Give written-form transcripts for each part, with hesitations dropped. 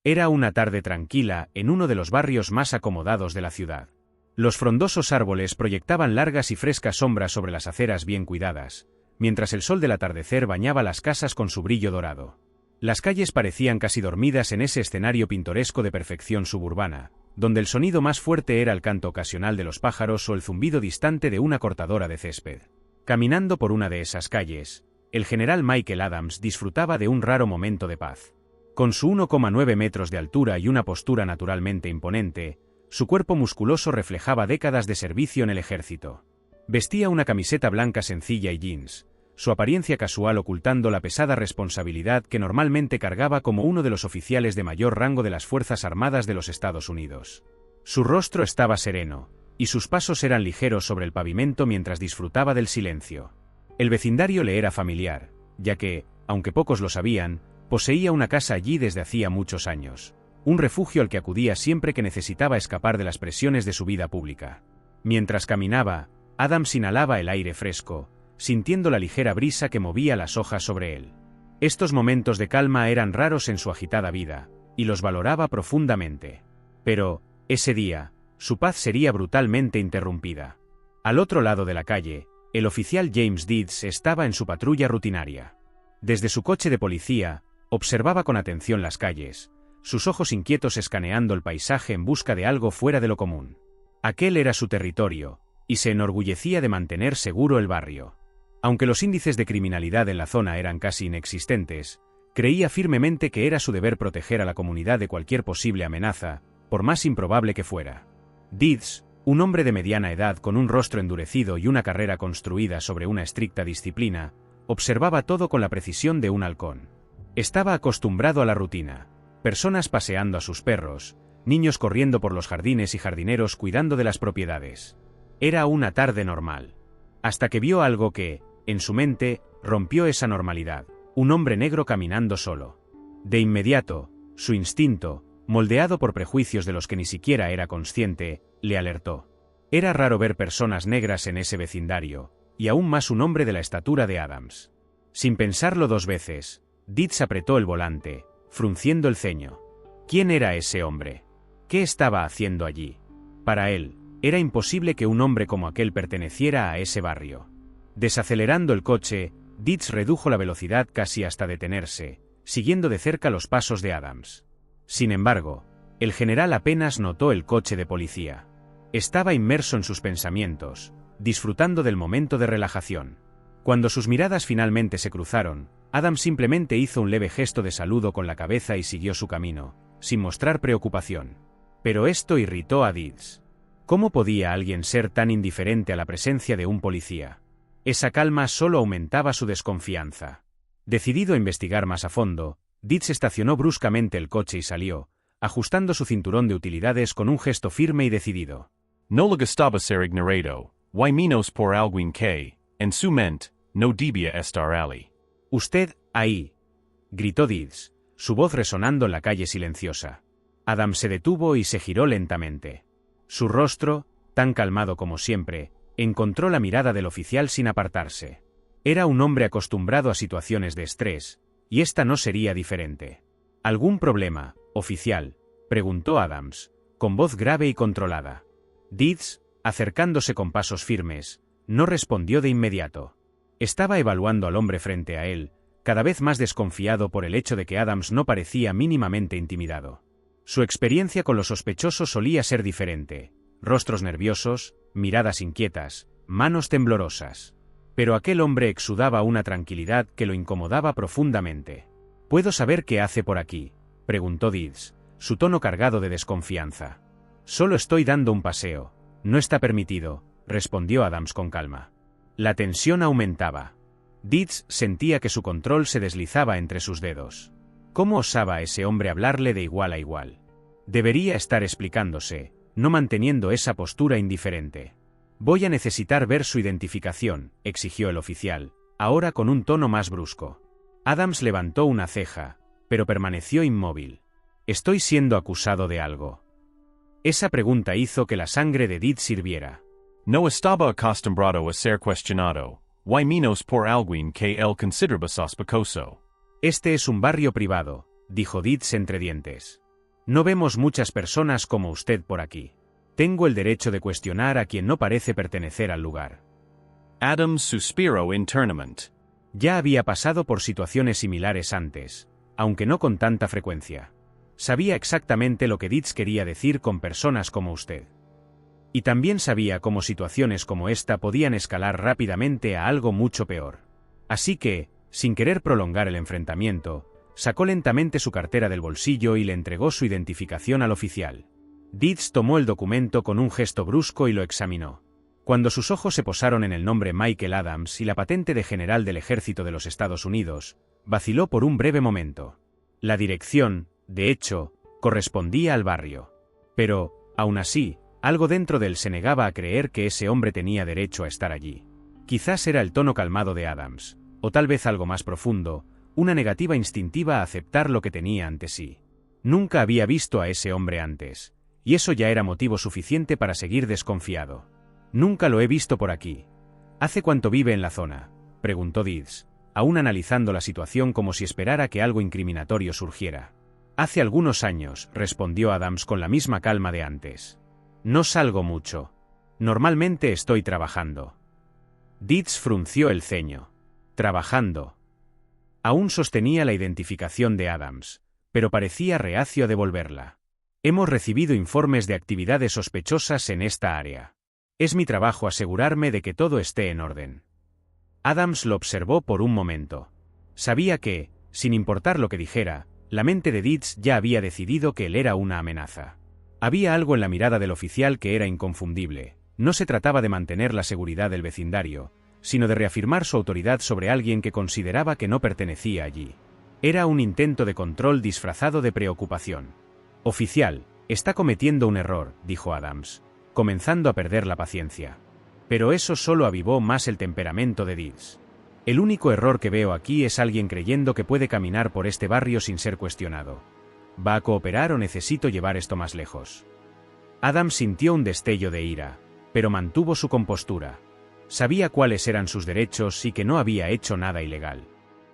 Era una tarde tranquila en uno de los barrios más acomodados de la ciudad. Los frondosos árboles proyectaban largas y frescas sombras sobre las aceras bien cuidadas, mientras el sol del atardecer bañaba las casas con su brillo dorado. Las calles parecían casi dormidas en ese escenario pintoresco de perfección suburbana, donde el sonido más fuerte era el canto ocasional de los pájaros o el zumbido distante de una cortadora de césped. Caminando por una de esas calles, el general Michael Adams disfrutaba de un raro momento de paz. Con su 1,9 metros de altura y una postura naturalmente imponente, su cuerpo musculoso reflejaba décadas de servicio en el ejército. Vestía una camiseta blanca sencilla y jeans, su apariencia casual ocultando la pesada responsabilidad que normalmente cargaba como uno de los oficiales de mayor rango de las Fuerzas Armadas de los Estados Unidos. Su rostro estaba sereno, y sus pasos eran ligeros sobre el pavimento mientras disfrutaba del silencio. El vecindario le era familiar, ya que, aunque pocos lo sabían, poseía una casa allí desde hacía muchos años, un refugio al que acudía siempre que necesitaba escapar de las presiones de su vida pública. Mientras caminaba, Adams inhalaba el aire fresco, sintiendo la ligera brisa que movía las hojas sobre él. Estos momentos de calma eran raros en su agitada vida, y los valoraba profundamente. Pero, ese día, su paz sería brutalmente interrumpida. Al otro lado de la calle, el oficial James Deeds estaba en su patrulla rutinaria. Desde su coche de policía, observaba con atención las calles, sus ojos inquietos escaneando el paisaje en busca de algo fuera de lo común. Aquel era su territorio, y se enorgullecía de mantener seguro el barrio. Aunque los índices de criminalidad en la zona eran casi inexistentes, creía firmemente que era su deber proteger a la comunidad de cualquier posible amenaza, por más improbable que fuera. Deeds, un hombre de mediana edad con un rostro endurecido y una carrera construida sobre una estricta disciplina, observaba todo con la precisión de un halcón. Estaba acostumbrado a la rutina, personas paseando a sus perros, niños corriendo por los jardines y jardineros cuidando de las propiedades. Era una tarde normal. Hasta que vio algo que, en su mente, rompió esa normalidad: un hombre negro caminando solo. De inmediato, su instinto, moldeado por prejuicios de los que ni siquiera era consciente, le alertó. Era raro ver personas negras en ese vecindario, y aún más un hombre de la estatura de Adams. Sin pensarlo dos veces, Deeds apretó el volante, frunciendo el ceño. ¿Quién era ese hombre? ¿Qué estaba haciendo allí? Para él, era imposible que un hombre como aquel perteneciera a ese barrio. Desacelerando el coche, Deeds redujo la velocidad casi hasta detenerse, siguiendo de cerca los pasos de Adams. Sin embargo, el general apenas notó el coche de policía. Estaba inmerso en sus pensamientos, disfrutando del momento de relajación. Cuando sus miradas finalmente se cruzaron, Adams simplemente hizo un leve gesto de saludo con la cabeza y siguió su camino, sin mostrar preocupación. Pero esto irritó a Deeds. ¿Cómo podía alguien ser tan indiferente a la presencia de un policía? Esa calma solo aumentaba su desconfianza. Decidido a investigar más a fondo, Deeds estacionó bruscamente el coche y salió, ajustando su cinturón de utilidades con un gesto firme y decidido. No lo gustaba ser ignorado, y menos por alguien que, en su mente, no debía estar allí. «Usted, ahí», gritó Deeds, su voz resonando en la calle silenciosa. Adams se detuvo y se giró lentamente. Su rostro, tan calmado como siempre, encontró la mirada del oficial sin apartarse. Era un hombre acostumbrado a situaciones de estrés, y esta no sería diferente. ¿Algún problema, oficial?, preguntó Adams, con voz grave y controlada. Deeds, acercándose con pasos firmes, no respondió de inmediato. Estaba evaluando al hombre frente a él, cada vez más desconfiado por el hecho de que Adams no parecía mínimamente intimidado. Su experiencia con los sospechosos solía ser diferente: rostros nerviosos, miradas inquietas, manos temblorosas. Pero aquel hombre exudaba una tranquilidad que lo incomodaba profundamente. ¿Puedo saber qué hace por aquí?, preguntó Deeds, su tono cargado de desconfianza. Solo estoy dando un paseo. No está permitido, respondió Adams con calma. La tensión aumentaba. Deeds sentía que su control se deslizaba entre sus dedos. ¿Cómo osaba ese hombre hablarle de igual a igual? Debería estar explicándose, no manteniendo esa postura indiferente. Voy a necesitar ver su identificación, exigió el oficial, ahora con un tono más brusco. Adams levantó una ceja, pero permaneció inmóvil. ¿Estoy siendo acusado de algo? Esa pregunta hizo que la sangre de Deeds hirviera. No estaba acostumbrado a ser cuestionado, y menos por alguien que él consideraba sospechoso. Este es un barrio privado, dijo Deeds entre dientes. No vemos muchas personas como usted por aquí. Tengo el derecho de cuestionar a quien no parece pertenecer al lugar. Adams suspiró internamente. Ya había pasado por situaciones similares antes, aunque no con tanta frecuencia. Sabía exactamente lo que Deeds quería decir con personas como usted. Y también sabía cómo situaciones como esta podían escalar rápidamente a algo mucho peor. Así que, sin querer prolongar el enfrentamiento, sacó lentamente su cartera del bolsillo y le entregó su identificación al oficial. Deeds tomó el documento con un gesto brusco y lo examinó. Cuando sus ojos se posaron en el nombre Michael Adams y la patente de general del Ejército de los Estados Unidos, vaciló por un breve momento. La dirección, de hecho, correspondía al barrio. Pero, aún así, algo dentro de él se negaba a creer que ese hombre tenía derecho a estar allí. Quizás era el tono calmado de Adams, o tal vez algo más profundo, una negativa instintiva a aceptar lo que tenía ante sí. Nunca había visto a ese hombre antes, y eso ya era motivo suficiente para seguir desconfiado. Nunca lo he visto por aquí. ¿Hace cuánto vive en la zona?, preguntó Deeds, aún analizando la situación como si esperara que algo incriminatorio surgiera. Hace algunos años, respondió Adams con la misma calma de antes. No salgo mucho. Normalmente estoy trabajando. Deeds frunció el ceño. Trabajando. Aún sostenía la identificación de Adams, pero parecía reacio a devolverla. Hemos recibido informes de actividades sospechosas en esta área. Es mi trabajo asegurarme de que todo esté en orden. Adams lo observó por un momento. Sabía que, sin importar lo que dijera, la mente de Deeds ya había decidido que él era una amenaza. Había algo en la mirada del oficial que era inconfundible. No se trataba de mantener la seguridad del vecindario, sino de reafirmar su autoridad sobre alguien que consideraba que no pertenecía allí. Era un intento de control disfrazado de preocupación. Oficial, está cometiendo un error, dijo Adams, comenzando a perder la paciencia. Pero eso solo avivó más el temperamento de Deeds. El único error que veo aquí es alguien creyendo que puede caminar por este barrio sin ser cuestionado. ¿Va a cooperar o necesito llevar esto más lejos? Adams sintió un destello de ira, pero mantuvo su compostura. Sabía cuáles eran sus derechos y que no había hecho nada ilegal.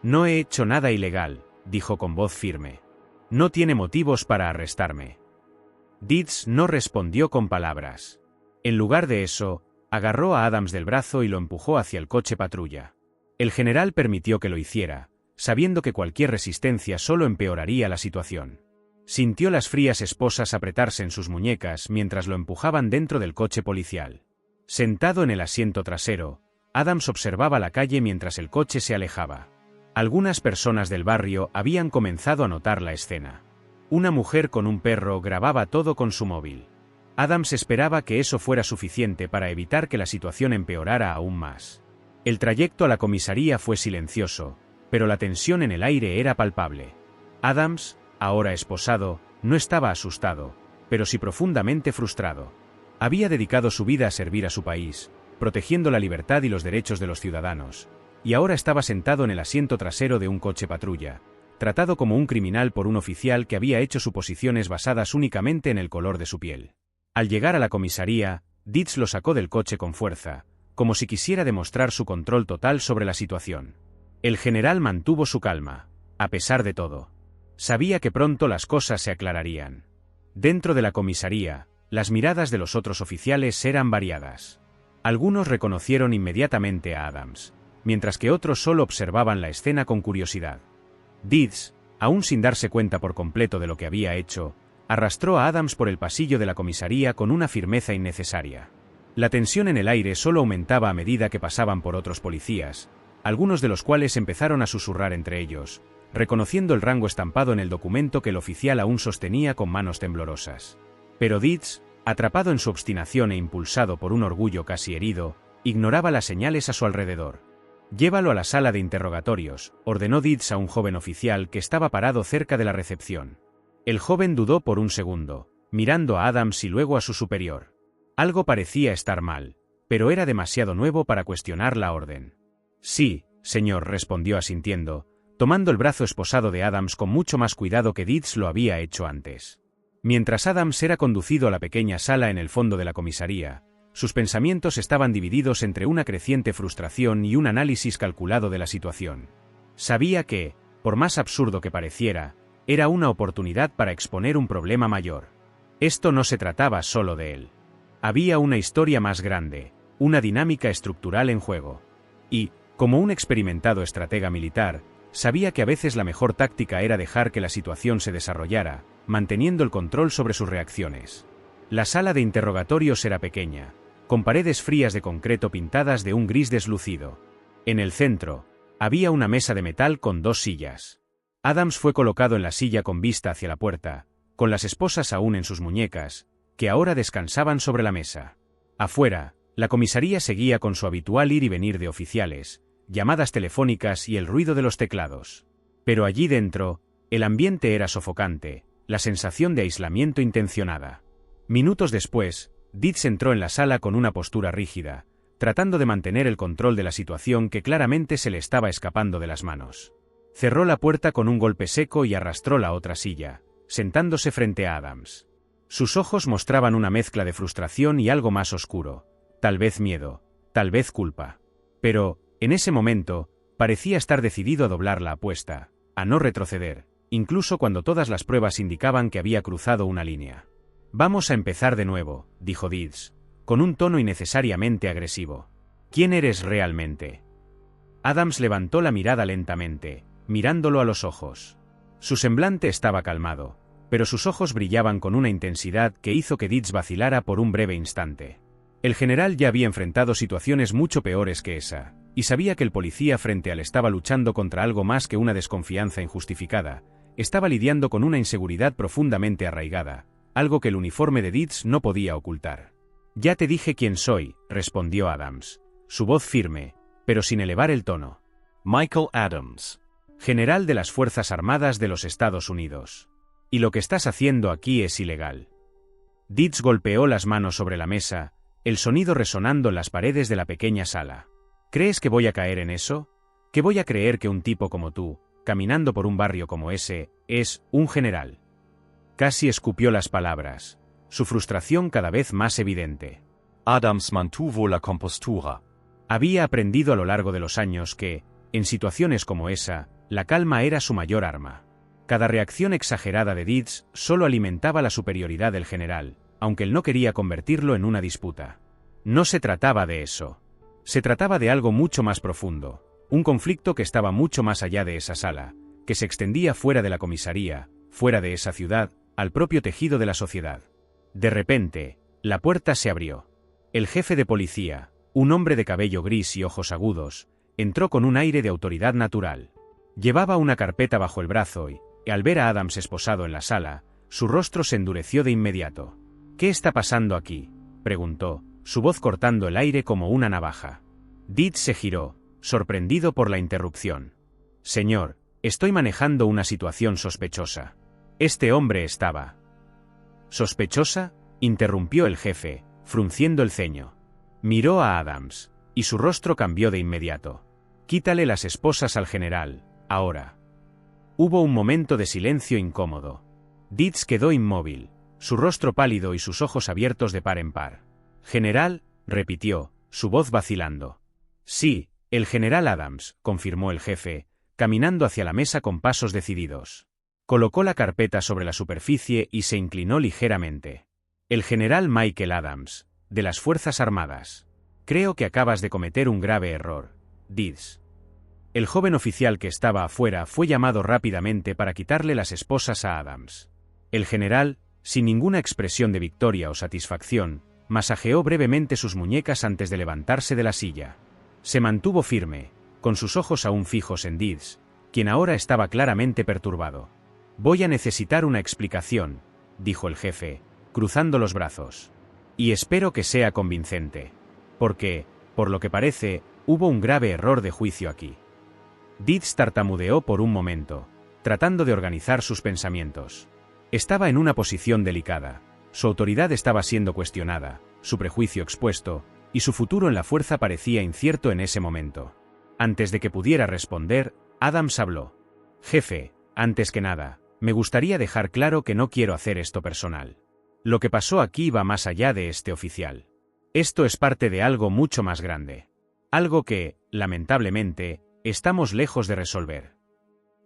No he hecho nada ilegal, dijo con voz firme. No tiene motivos para arrestarme. Deeds no respondió con palabras. En lugar de eso, agarró a Adams del brazo y lo empujó hacia el coche patrulla. El general permitió que lo hiciera, sabiendo que cualquier resistencia solo empeoraría la situación. Sintió las frías esposas apretarse en sus muñecas mientras lo empujaban dentro del coche policial. Sentado en el asiento trasero, Adams observaba la calle mientras el coche se alejaba. Algunas personas del barrio habían comenzado a notar la escena. Una mujer con un perro grababa todo con su móvil. Adams esperaba que eso fuera suficiente para evitar que la situación empeorara aún más. El trayecto a la comisaría fue silencioso, pero la tensión en el aire era palpable. Adams, ahora esposado, no estaba asustado, pero sí profundamente frustrado. Había dedicado su vida a servir a su país, protegiendo la libertad y los derechos de los ciudadanos, y ahora estaba sentado en el asiento trasero de un coche patrulla, tratado como un criminal por un oficial que había hecho suposiciones basadas únicamente en el color de su piel. Al llegar a la comisaría, Deeds lo sacó del coche con fuerza, como si quisiera demostrar su control total sobre la situación. El general mantuvo su calma, a pesar de todo. Sabía que pronto las cosas se aclararían. Dentro de la comisaría, las miradas de los otros oficiales eran variadas. Algunos reconocieron inmediatamente a Adams, mientras que otros solo observaban la escena con curiosidad. Deeds, aún sin darse cuenta por completo de lo que había hecho, arrastró a Adams por el pasillo de la comisaría con una firmeza innecesaria. La tensión en el aire solo aumentaba a medida que pasaban por otros policías, algunos de los cuales empezaron a susurrar entre ellos, reconociendo el rango estampado en el documento que el oficial aún sostenía con manos temblorosas. Pero Deeds, atrapado en su obstinación e impulsado por un orgullo casi herido, ignoraba las señales a su alrededor. «Llévalo a la sala de interrogatorios», ordenó Deeds a un joven oficial que estaba parado cerca de la recepción. El joven dudó por un segundo, mirando a Adams y luego a su superior. Algo parecía estar mal, pero era demasiado nuevo para cuestionar la orden. «Sí, señor», respondió asintiendo, tomando el brazo esposado de Adams con mucho más cuidado que Deeds lo había hecho antes. Mientras Adams era conducido a la pequeña sala en el fondo de la comisaría, sus pensamientos estaban divididos entre una creciente frustración y un análisis calculado de la situación. Sabía que, por más absurdo que pareciera, Era una oportunidad para exponer un problema mayor. Esto no se trataba solo de él. Había una historia más grande, una dinámica estructural en juego. Y, como un experimentado estratega militar, sabía que a veces la mejor táctica era dejar que la situación se desarrollara, manteniendo el control sobre sus reacciones. La sala de interrogatorios era pequeña, con paredes frías de concreto pintadas de un gris deslucido. En el centro, había una mesa de metal con 2 sillas. Adams fue colocado en la silla con vista hacia la puerta, con las esposas aún en sus muñecas, que ahora descansaban sobre la mesa. Afuera, la comisaría seguía con su habitual ir y venir de oficiales, llamadas telefónicas y el ruido de los teclados. Pero allí dentro, el ambiente era sofocante, la sensación de aislamiento intencionada. Minutos después, Deeds entró en la sala con una postura rígida, tratando de mantener el control de la situación que claramente se le estaba escapando de las manos. Cerró la puerta con un golpe seco y arrastró la otra silla, sentándose frente a Adams. Sus ojos mostraban una mezcla de frustración y algo más oscuro, tal vez miedo, tal vez culpa. Pero, en ese momento, parecía estar decidido a doblar la apuesta, a no retroceder, incluso cuando todas las pruebas indicaban que había cruzado una línea. «Vamos a empezar de nuevo», dijo Deeds, con un tono innecesariamente agresivo. «¿Quién eres realmente?» Adams levantó la mirada lentamente, mirándolo a los ojos. Su semblante estaba calmado, pero sus ojos brillaban con una intensidad que hizo que Deeds vacilara por un breve instante. El general ya había enfrentado situaciones mucho peores que esa, y sabía que el policía frente a él estaba luchando contra algo más que una desconfianza injustificada, estaba lidiando con una inseguridad profundamente arraigada, algo que el uniforme de Deeds no podía ocultar. «Ya te dije quién soy», respondió Adams, su voz firme, pero sin elevar el tono. Michael Adams. General de las Fuerzas Armadas de los Estados Unidos. Y lo que estás haciendo aquí es ilegal. Deeds golpeó las manos sobre la mesa, el sonido resonando en las paredes de la pequeña sala. ¿Crees que voy a caer en eso? ¿Que voy a creer que un tipo como tú, caminando por un barrio como ese, es un general? Casi escupió las palabras, su frustración cada vez más evidente. Adams mantuvo la compostura. Había aprendido a lo largo de los años que, en situaciones como esa, la calma era su mayor arma. Cada reacción exagerada de Deeds solo alimentaba la superioridad del general, aunque él no quería convertirlo en una disputa. No se trataba de eso. Se trataba de algo mucho más profundo, un conflicto que estaba mucho más allá de esa sala, que se extendía fuera de la comisaría, fuera de esa ciudad, al propio tejido de la sociedad. De repente, la puerta se abrió. El jefe de policía, un hombre de cabello gris y ojos agudos, entró con un aire de autoridad natural. Llevaba una carpeta bajo el brazo y, al ver a Adams esposado en la sala, su rostro se endureció de inmediato. «¿Qué está pasando aquí?», preguntó, su voz cortando el aire como una navaja. Deeds se giró, sorprendido por la interrupción. «Señor, estoy manejando una situación sospechosa». Este hombre estaba. «¿Sospechosa?», interrumpió el jefe, frunciendo el ceño. Miró a Adams, y su rostro cambió de inmediato. «Quítale las esposas al general, ahora». Hubo un momento de silencio incómodo. Deeds quedó inmóvil, su rostro pálido y sus ojos abiertos de par en par. «General», repitió, su voz vacilando. «Sí, el general Adams», confirmó el jefe, caminando hacia la mesa con pasos decididos. Colocó la carpeta sobre la superficie y se inclinó ligeramente. «El general Michael Adams, de las Fuerzas Armadas. Creo que acabas de cometer un grave error, Deeds». El joven oficial que estaba afuera fue llamado rápidamente para quitarle las esposas a Adams. El general, sin ninguna expresión de victoria o satisfacción, masajeó brevemente sus muñecas antes de levantarse de la silla. Se mantuvo firme, con sus ojos aún fijos en Deeds, quien ahora estaba claramente perturbado. «Voy a necesitar una explicación», dijo el jefe, cruzando los brazos. «Y espero que sea convincente. Porque, por lo que parece, hubo un grave error de juicio aquí». Deeds tartamudeó por un momento, tratando de organizar sus pensamientos. Estaba en una posición delicada, su autoridad estaba siendo cuestionada, su prejuicio expuesto, y su futuro en la fuerza parecía incierto en ese momento. Antes de que pudiera responder, Adams habló. «Jefe, antes que nada, me gustaría dejar claro que no quiero hacer esto personal. Lo que pasó aquí va más allá de este oficial. Esto es parte de algo mucho más grande. Algo que, lamentablemente, estamos lejos de resolver».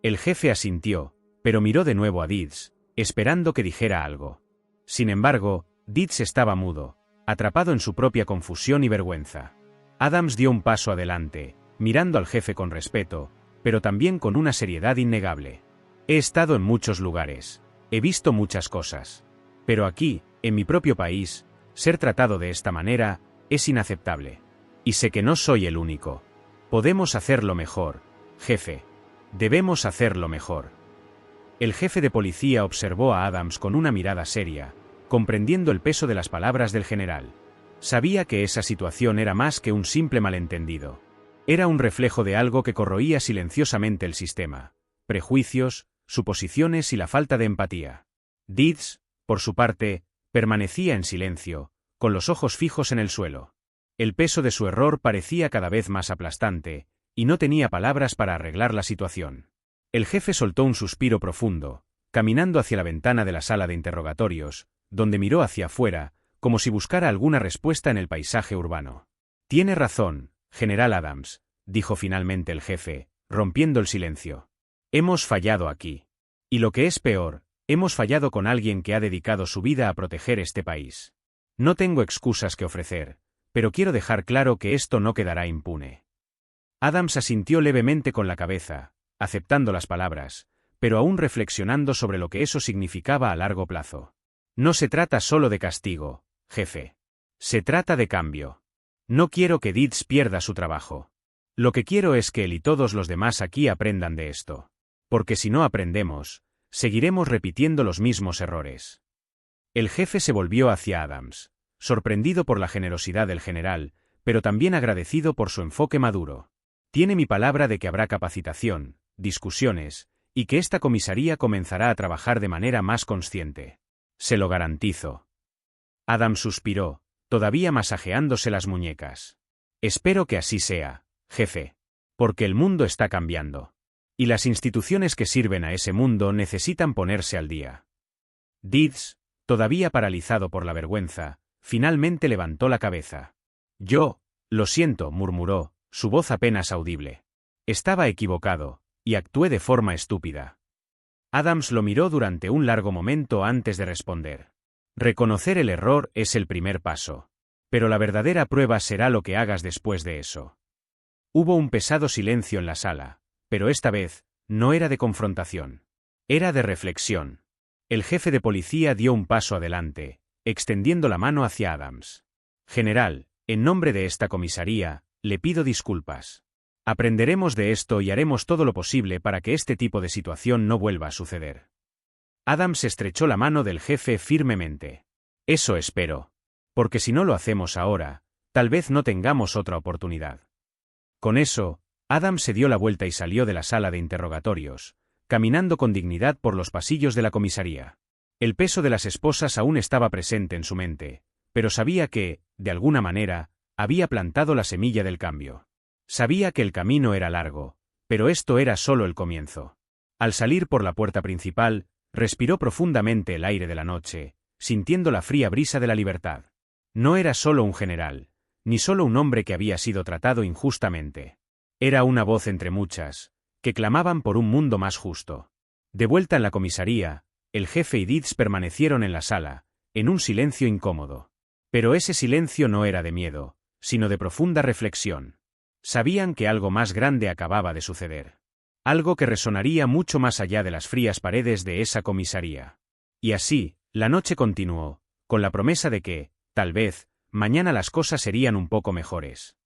El jefe asintió, pero miró de nuevo a Deeds, esperando que dijera algo. Sin embargo, Deeds estaba mudo, atrapado en su propia confusión y vergüenza. Adams dio un paso adelante, mirando al jefe con respeto, pero también con una seriedad innegable. He estado en muchos lugares, he visto muchas cosas. Pero aquí, en mi propio país, ser tratado de esta manera es inaceptable. Y sé que no soy el único. Podemos hacerlo mejor, jefe. Debemos hacerlo mejor. El jefe de policía observó a Adams con una mirada seria, comprendiendo el peso de las palabras del general. Sabía que esa situación era más que un simple malentendido. Era un reflejo de algo que corroía silenciosamente el sistema: prejuicios, suposiciones y la falta de empatía. Deeds, por su parte, permanecía en silencio, con los ojos fijos en el suelo. El peso de su error parecía cada vez más aplastante, y no tenía palabras para arreglar la situación. El jefe soltó un suspiro profundo, caminando hacia la ventana de la sala de interrogatorios, donde miró hacia afuera, como si buscara alguna respuesta en el paisaje urbano. Tiene razón, General Adams, dijo finalmente el jefe, rompiendo el silencio. Hemos fallado aquí. Y lo que es peor, hemos fallado con alguien que ha dedicado su vida a proteger este país. No tengo excusas que ofrecer, pero quiero dejar claro que esto no quedará impune. Adams asintió levemente con la cabeza, aceptando las palabras, pero aún reflexionando sobre lo que eso significaba a largo plazo. No se trata solo de castigo, jefe. Se trata de cambio. No quiero que Deeds pierda su trabajo. Lo que quiero es que él y todos los demás aquí aprendan de esto. Porque si no aprendemos, seguiremos repitiendo los mismos errores. El jefe se volvió hacia Adams, sorprendido por la generosidad del general, pero también agradecido por su enfoque maduro. Tiene mi palabra de que habrá capacitación, discusiones, y que esta comisaría comenzará a trabajar de manera más consciente. Se lo garantizo. Adams suspiró, todavía masajeándose las muñecas. Espero que así sea, jefe. Porque el mundo está cambiando. Y las instituciones que sirven a ese mundo necesitan ponerse al día. Deeds, todavía paralizado por la vergüenza, finalmente levantó la cabeza. Lo siento, murmuró, su voz apenas audible. Estaba equivocado, y actué de forma estúpida. Adams lo miró durante un largo momento antes de responder. Reconocer el error es el primer paso. Pero la verdadera prueba será lo que hagas después de eso. Hubo un pesado silencio en la sala, pero esta vez, no era de confrontación. Era de reflexión. El jefe de policía dio un paso adelante, extendiendo la mano hacia Adams. General, en nombre de esta comisaría, le pido disculpas. Aprenderemos de esto y haremos todo lo posible para que este tipo de situación no vuelva a suceder. Adams estrechó la mano del jefe firmemente. Eso espero. Porque si no lo hacemos ahora, tal vez no tengamos otra oportunidad. Con eso, Adams se dio la vuelta y salió de la sala de interrogatorios, caminando con dignidad por los pasillos de la comisaría. El peso de las esposas aún estaba presente en su mente, pero sabía que, de alguna manera, había plantado la semilla del cambio. Sabía que el camino era largo, pero esto era solo el comienzo. Al salir por la puerta principal, respiró profundamente el aire de la noche, sintiendo la fría brisa de la libertad. No era solo un general, ni solo un hombre que había sido tratado injustamente. Era una voz entre muchas, que clamaban por un mundo más justo. De vuelta en la comisaría, el jefe y Deeds permanecieron en la sala, en un silencio incómodo. Pero ese silencio no era de miedo, sino de profunda reflexión. Sabían que algo más grande acababa de suceder. Algo que resonaría mucho más allá de las frías paredes de esa comisaría. Y así, la noche continuó, con la promesa de que, tal vez, mañana las cosas serían un poco mejores.